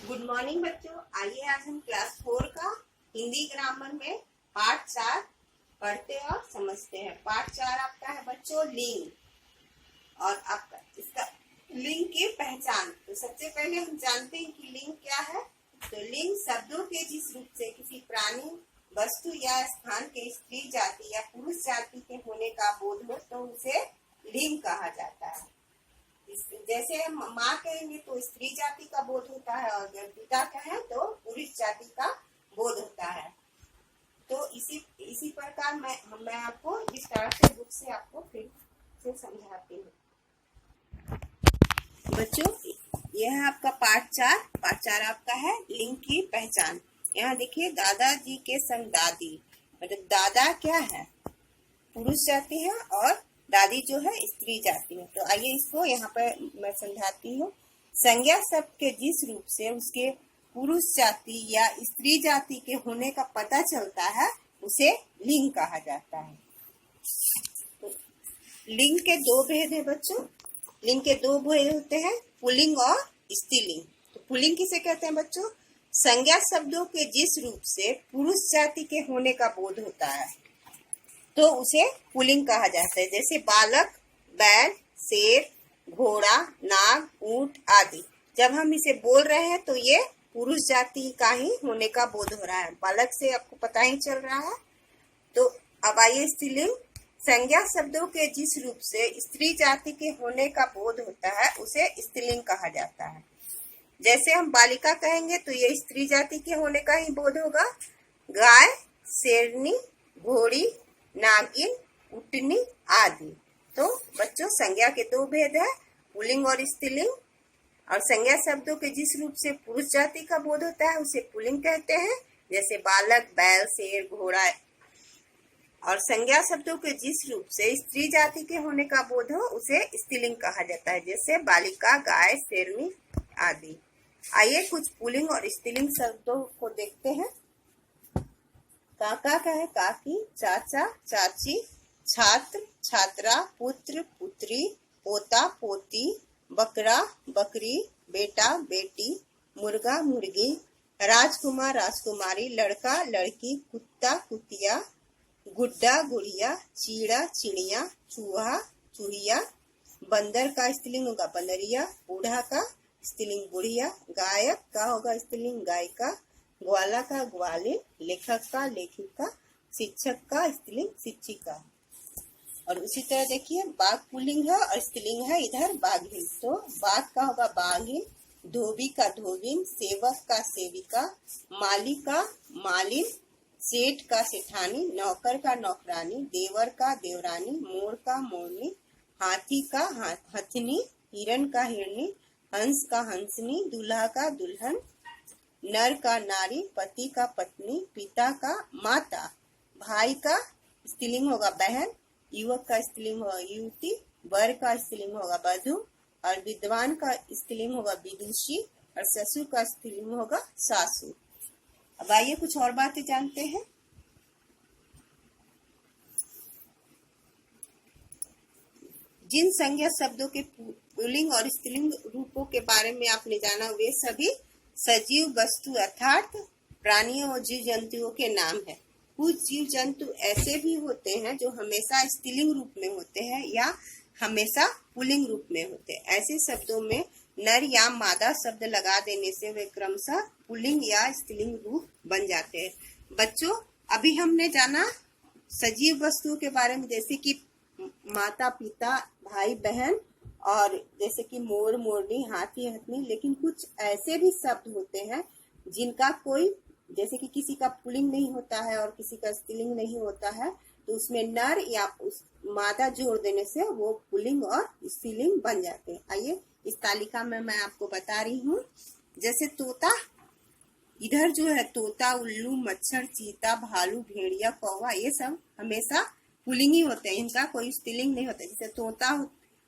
Good morning बच्चों। आइए आज हम क्लास 4 का हिंदी ग्रामर में पार्ट 4 पढ़ते और समझते हैं। पार्ट 4 आपका है बच्चों लिंग, और आपका इसका लिंग की पहचान। तो सबसे पहले हम जानते हैं कि लिंग क्या है। तो लिंग शब्दों के जिस रूप से किसी प्राणी, वस्तु या स्थान के स्त्री जाति या पुरुष जाति के होने का बोध हो तो उसे लिंग कहा जाता है। जैसे हम माँ कहेंगे तो स्त्री जाति का बोध होता है, और जब पिता कहें तो पुरुष जाति का बोध होता है। तो इसी प्रकार मैं आपको विस्तार से बुक से आपको फिर से समझाती हूँ। बच्चों, यह है आपका पार्ट 4। पार्ट 4 आपका है लिंग की पहचान। यहाँ देखिए, दादाजी के संग दादी, मतलब दादा क्या है, पुरुष जाति है, और दादी जो है स्त्री जाति है। तो आइए इसको यहाँ पर मैं समझाती हूँ। संज्ञा शब्द के जिस रूप से उसके पुरुष जाति या स्त्री जाति के होने का पता चलता है उसे लिंग कहा जाता है। तो लिंग के दो भेद है बच्चों। लिंग के दो भेद होते हैं, पुल्लिंग और स्त्रीलिंग। तो पुल्लिंग किसे कहते हैं बच्चों? संज्ञा शब्दों के जिस रूप से पुरुष जाति के होने का बोध होता है तो उसे पुल्लिंग कहा जाता है। जैसे बालक, बैल, शेर, घोड़ा, नाग, ऊंट आदि। जब हम इसे बोल रहे हैं तो ये पुरुष जाति का ही होने का बोध हो रहा है। बालक से आपको पता ही चल रहा है। तो अब आइए स्त्रीलिंग। संज्ञा शब्दों के जिस रूप से स्त्री जाति के होने का बोध होता है उसे स्त्रीलिंग कहा जाता है। जैसे हम बालिका कहेंगे तो ये स्त्री जाति के होने का ही बोध होगा। गाय, शेरनी, घोड़ी, नागिन, उटनी आदि। तो बच्चों, संज्ञा के दो भेद है, पुल्लिंग और स्त्रीलिंग। और संज्ञा शब्दों के जिस रूप से पुरुष जाति का बोध होता है उसे पुल्लिंग कहते हैं, जैसे बालक, बैल, शेर, घोड़ा। और संज्ञा शब्दों के जिस रूप से स्त्री जाति के होने का बोध हो उसे स्त्रीलिंग कहा जाता है, जैसे बालिका, गाय, शेरनी आदि। आइए कुछ पुल्लिंग और स्त्रीलिंग शब्दों को देखते हैं। काका का है काकी, चाचा, चाची, छात्र, छात्रा, पुत्र, पुत्री, पोता, पोती, बकरा, बकरी, बेटा, बेटी, मुर्गा, मुर्गी, राजकुमार, राजकुमारी, लड़का, लड़की, कुत्ता, कुतिया, गुड्डा, गुड़िया, चीड़ा, चिड़िया, चूहा, चूहिया। बंदर का स्त्रीलिंग होगा बंदरिया, बूढ़ा का स्त्रीलिंग बुढ़िया, गायक का होगा स्त्रीलिंग गायिका, ग्वाला का ग्वालिन, लेखक का लेखिका, शिक्षक का स्त्रीलिंग शिक्षिका। और उसी तरह देखिए, बाघ पुल्लिंग है और स्त्रीलिंग है इधर बाघिन। तो बाघ का होगा बाघिन, धोबी का धोबिन, सेवक का सेविका, माली का मालिन, सेठ का सेठानी, नौकर का नौकरानी, देवर का देवरानी, मोर का मोरनी, हाथी का हथनी, हिरण का हिरनी, हंस का हंसनी, दूल्हा का दुल्हन, नर का नारी, पति का पत्नी, पिता का माता, भाई का स्त्रीलिंग होगा बहन, युवक का स्त्रीलिंग होगा युवती, वर का स्त्रीलिंग होगा वधू, और विद्वान का स्त्रीलिंग होगा विदुषी, और ससुर का स्त्रीलिंग होगा सासू। अब आइए कुछ और बातें जानते हैं। जिन संज्ञा शब्दों के पुल्लिंग और स्त्रीलिंग रूपों के बारे में आपने जाना वे सभी सजीव वस्तु अर्थात प्राणियों और जीव जंतुओं के नाम है। कुछ जीव जंतु ऐसे भी होते हैं जो हमेशा स्त्रीलिंग रूप में होते हैं या हमेशा पुल्लिंग रूप में होते हैं। ऐसे शब्दों में नर या मादा शब्द लगा देने से वे क्रमशः पुल्लिंग या स्त्रीलिंग रूप बन जाते हैं। बच्चों, अभी हमने जाना सजीव वस्तुओं के बारे में, जैसे कि माता पिता, भाई बहन, और जैसे कि मोर मोरनी, हाथी हथनी। लेकिन कुछ ऐसे भी शब्द होते हैं जिनका कोई, जैसे कि किसी का पुल्लिंग नहीं होता है और किसी का स्त्रीलिंग नहीं होता है, तो उसमें नर या उस मादा जोड़ देने से वो पुल्लिंग और स्त्रीलिंग बन जाते हैं। आइए इस तालिका में मैं आपको बता रही हूँ। जैसे तोता, इधर जो है तोता, उल्लू, मच्छर, चीता, भालू, भेड़िया, कौवा, ये सब हमेशा पुल्लिंग ही होते हैं, इनका कोई स्त्रीलिंग नहीं होता। जैसे तोता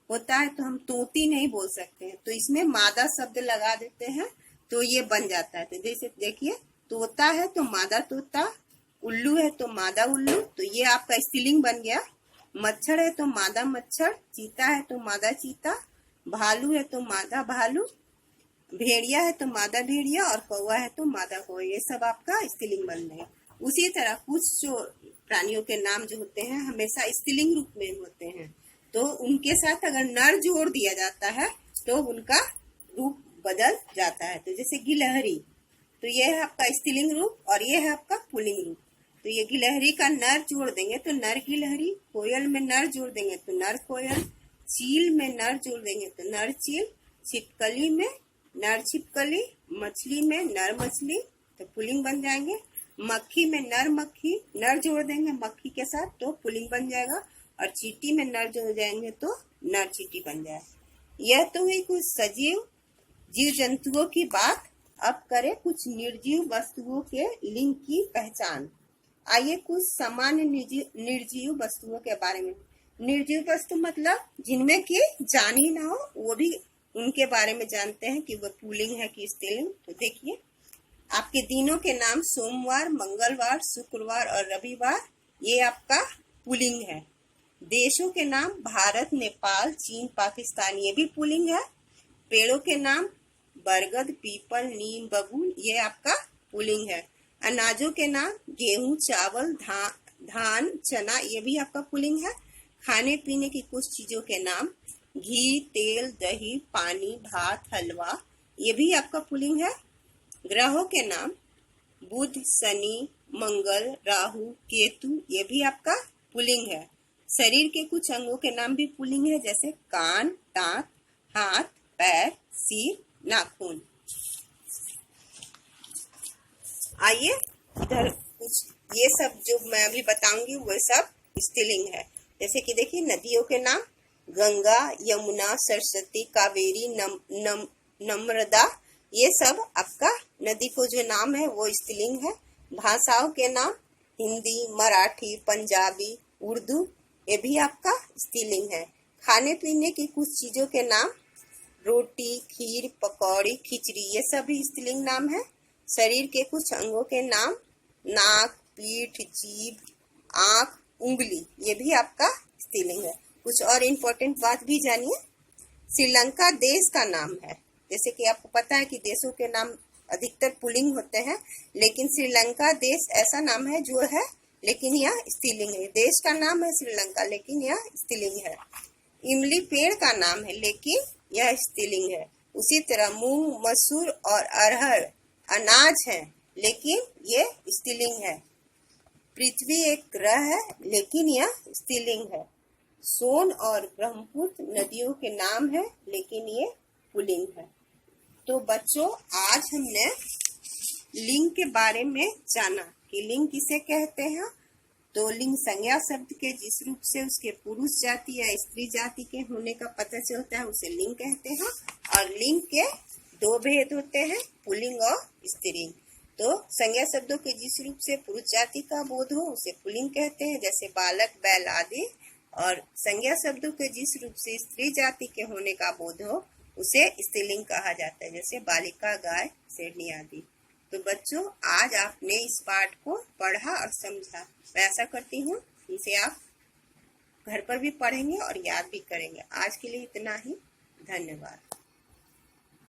होता है तो हम तोती नहीं बोल सकते हैं, तो इसमें मादा शब्द लगा देते हैं तो ये बन जाता है। तो जैसे देखिए, तोता है तो मादा तोता, उल्लू है तो मादा उल्लू, तो ये आपका स्त्रीलिंग बन गया। मच्छर है तो मादा मच्छर, चीता है तो मादा चीता, भालू है तो मादा भालू, भेड़िया है तो मादा भेड़िया और कौवा है तो मादा कौवा, ये सब आपका स्त्रीलिंग बन रहे हैं। उसी तरह कुछ जो प्राणियों के नाम जो होते हैं हमेशा स्त्रीलिंग रूप में होते हैं, तो उनके साथ अगर नर जोड़ दिया जाता है तो उनका रूप बदल जाता है। तो जैसे गिलहरी, तो ये है आपका स्त्रीलिंग रूप और ये है आपका पुल्लिंग रूप। तो ये गिलहरी का नर जोड़ देंगे तो नर गिलहरी, कोयल में नर जोड़ देंगे तो नर कोयल, चील में नर जोड़ देंगे तो नर चील, छिपकली में नर छिपकली, मछली में नर मछली तो पुल्लिंग बन जाएंगे। मक्खी में नर मक्खी, नर जोड़ देंगे मक्खी के साथ तो पुल्लिंग बन जाएगा। और चींटी में नर जोड़ जाएंगे तो नर चींटी बन जाएगा। यह तो हुई कुछ सजीव जीव जंतुओं की बात। अब करें कुछ निर्जीव वस्तुओं के लिंग की पहचान। आइए कुछ सामान्य निर्जीव वस्तुओं के बारे में। निर्जीव वस्तु मतलब जिनमें की जान ही ना हो, वो भी उनके बारे में जानते हैं कि वह पुल्लिंग है कि स्त्रीलिंग। तो देखिए, आपके दिनों के नाम सोमवार, मंगलवार, शुक्रवार और रविवार, ये आपका पुल्लिंग है। देशों के नाम भारत, नेपाल, चीन, पाकिस्तान, ये भी पुल्लिंग है। पेड़ों के नाम बरगद, पीपल, नीम, बबूल, ये आपका पुल्लिंग है। अनाजों के नाम गेहूं, चावल, धान, चना, ये भी आपका पुल्लिंग है। खाने पीने की कुछ चीजों के नाम घी, तेल, दही, पानी, भात, हलवा, ये भी आपका पुल्लिंग है। ग्रहों के नाम बुध, शनि, मंगल, राहु, केतु, ये भी आपका पुल्लिंग है। शरीर के कुछ अंगों के नाम भी पुल्लिंग है, जैसे कान, दांत, हाथ, पैर, सिर, नाखून। आइए इधर कुछ ये सब जो मैं अभी बताऊंगी वो सब स्त्रीलिंग है। जैसे कि देखिए, नदियों के नाम गंगा, यमुना, सरस्वती, कावेरी, नर्मदा, ये सब आपका नदी को जो नाम है वो स्त्रीलिंग है। भाषाओं के नाम हिंदी, मराठी, पंजाबी, उर्दू, ये भी आपका स्त्रीलिंग है। खाने पीने की कुछ चीजों के नाम रोटी, खीर, पकौड़ी, खिचड़ी, ये सभी स्त्रीलिंग नाम है। शरीर के कुछ अंगों के नाम नाक, पीठ, जीभ, आंख, उंगली, ये भी आपका स्त्रीलिंग है। कुछ और इम्पोर्टेंट बात भी जानिए। श्रीलंका देश का नाम है। जैसे कि आपको पता है कि देशों के नाम अधिकतर पुल्लिंग होते हैं, लेकिन श्रीलंका देश ऐसा नाम है जो है लेकिन यह स्त्रीलिंग है। देश का नाम है श्रीलंका लेकिन यह स्त्रीलिंग है। इमली पेड़ का नाम है लेकिन यह स्त्रीलिंग है। उसी तरह मूंग, मसूर और अरहर अनाज है लेकिन ये स्त्रीलिंग है। पृथ्वी एक ग्रह है लेकिन यह स्त्रीलिंग है। सोन और ब्रह्मपुत्र नदियों के नाम है लेकिन ये पुल्लिंग है। तो बच्चों, आज हमने लिंग के बारे में जाना कि लिंग किसे कहते हैं। तो लिंग संज्ञा शब्द के जिस रूप से उसके पुरुष जाति या स्त्री जाति के होने का पता चलता है उसे लिंग कहते हैं। और लिंग के दो भेद होते हैं, पुल्लिंग और स्त्रीलिंग। तो संज्ञा शब्दों के जिस रूप से पुरुष जाति का बोध हो उसे पुल्लिंग कहते हैं, जैसे बालक, बैल आदि। और संज्ञा शब्दों के जिस रूप से स्त्री जाति के होने का बोध हो उसे स्त्रीलिंग कहा जाता है, जैसे बालिका, गाय, शेरनी आदि। तो बच्चों, आज आपने इस पाठ को पढ़ा और समझा। मैं आशा करती हूँ इसे आप घर पर भी पढ़ेंगे और याद भी करेंगे। आज के लिए इतना ही। धन्यवाद।